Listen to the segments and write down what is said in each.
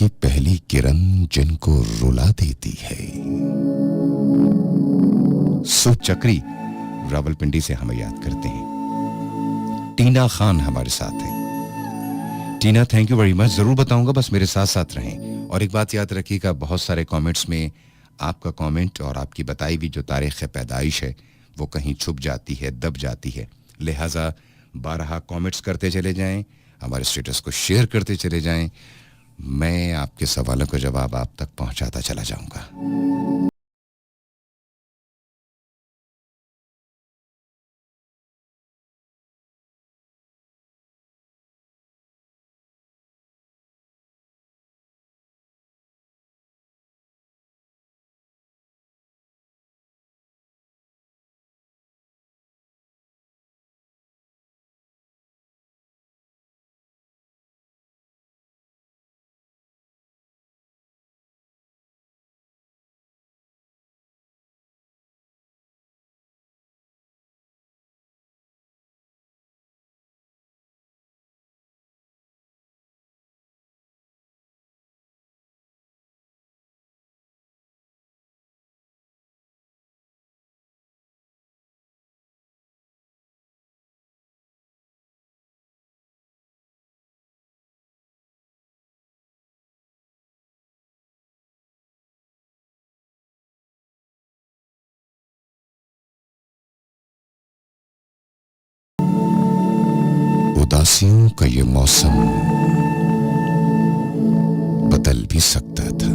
की पहली किरण जिनको रुला देती है। सुचक्री रावलपिंडी से हमें याद करते हैं। टीना खान हमारे साथ हैं। टीना, थैंक यू वेरी मच। जरूर बताऊंगा, बस मेरे साथ साथ रहें। और एक बात याद रखिएगा, बहुत सारे कमेंट्स में आपका कमेंट और आपकी बताई हुई जो तारीख पैदाइश है वो कहीं छुप जाती है, दब जाती है। लिहाजा 12 कमेंट्स करते चले जाएं, हमारे स्टेटस को शेयर करते चले जाएं। मैं आपके सवालों का जवाब आप तक पहुंचाता चला जाऊंगा। उदासियों का ये मौसम बदल भी सकता था।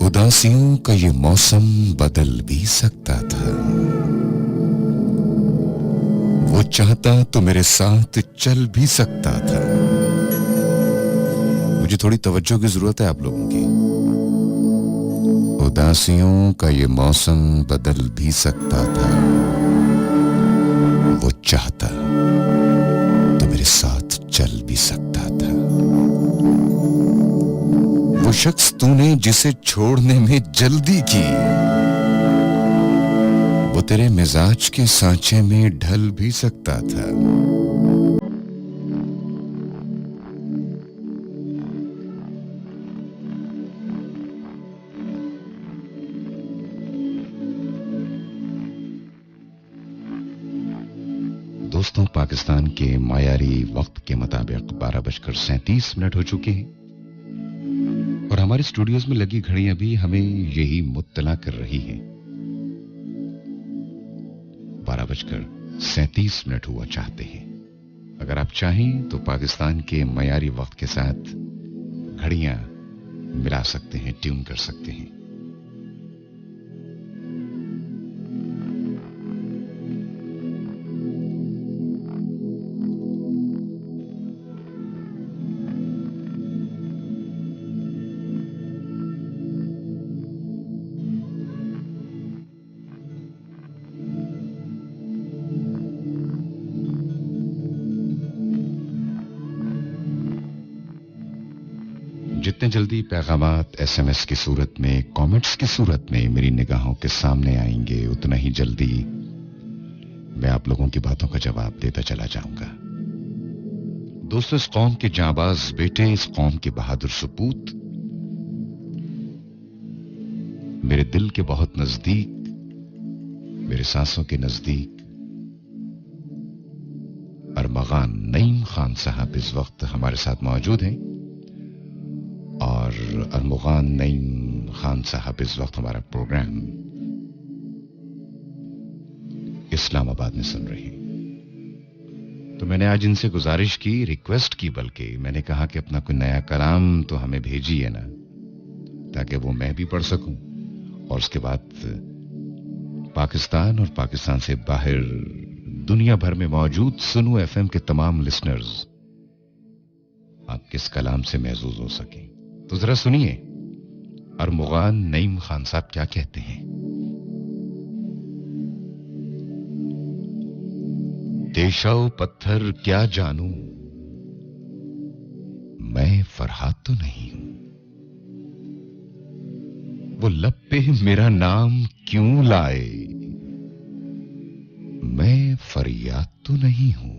उदासियों का ये मौसम बदल भी सकता था। वो चाहता तो मेरे साथ चल भी सकता था। मुझे थोड़ी तवज्जो की जरूरत है आप लोगों की। उदासियों का ये मौसम बदल भी सकता था। वो चाहता तो मेरे साथ चल भी सकता था। वो शख्स तूने जिसे छोड़ने में जल्दी की, वो तेरे मिजाज के सांचे में ढल भी सकता था। दोस्तों, पाकिस्तान के मायारी वक्त के मुताबिक 12:37 हो चुके हैं और हमारे स्टूडियोज में लगी घड़ियां भी हमें यही मुत्तला कर रही हैं। 12:37 हुआ चाहते हैं। अगर आप चाहें तो पाकिस्तान के मायारी वक्त के साथ घड़ियां मिला सकते हैं, ट्यून कर सकते हैं। जितने जल्दी पैगामात एसएमएस की सूरत में, कमेंट्स की सूरत में मेरी निगाहों के सामने आएंगे, उतना ही जल्दी मैं आप लोगों की बातों का जवाब देता चला जाऊंगा। दोस्तों, इस कौम के जांबाज बेटे, इस कौम के बहादुर सपूत मेरे दिल के बहुत नजदीक, मेरे सांसों के नजदीक अरमगान नईम खान साहब इस वक्त हमारे साथ मौजूद हैं। और अरमगान नईम खान साहब इस वक्त हमारा प्रोग्राम इस्लामाबाद में सुन रहे हैं। तो मैंने आज इनसे गुजारिश की, रिक्वेस्ट की, बल्कि मैंने कहा कि अपना कोई नया कलाम तो हमें भेजिए ना, ताकि वो मैं भी पढ़ सकूं और उसके बाद पाकिस्तान और पाकिस्तान से बाहर दुनिया भर में मौजूद सुनू एफएम के तमाम लिसनर्स आपके इस कलाम से महजूज हो सकें। तो जरा सुनिए अरमगान नईम खान साहब क्या कहते हैं। देशो पत्थर क्या जानूं, मैं फरहाद तो नहीं हूं। वो लब पे मेरा नाम क्यों लाए, मैं फरियाद तो नहीं हूं।